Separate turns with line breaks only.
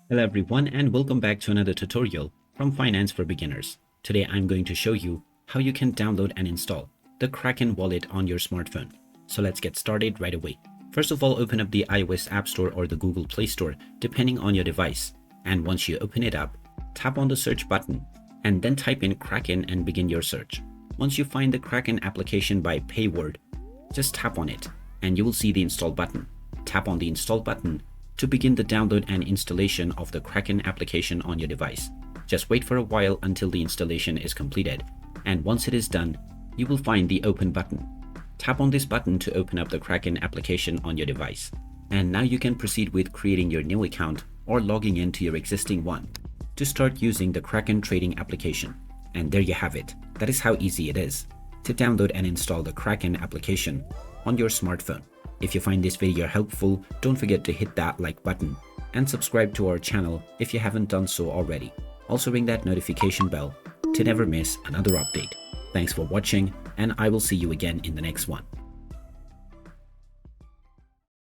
Hello everyone and welcome back to another tutorial from Finance for Beginners. Today I'm going to show you how you can download and install the Kraken wallet on your smartphone. So let's get started right away. First of all, open up the iOS App Store or the Google Play Store depending on your device. And once you open it up, tap on the search button and then type in Kraken and begin your search. Once you find the Kraken application by payword, just tap on it and you will see the install button. Tap on the install button to begin the download and installation of the Kraken application on your device. Just wait for a while until the installation is completed, and once it is done, you will find the open button. Tap on this button to open up the Kraken application on your device. And now you can proceed with creating your new account or logging into your existing one to start using the Kraken trading application. And there you have it. That is how easy it is to download and install the Kraken application on your smartphone. If you find this video helpful, don't forget to hit that like button and subscribe to our channel if you haven't done so already. Also ring that notification bell to never miss another update. Thanks for watching, and I will see you again in the next one.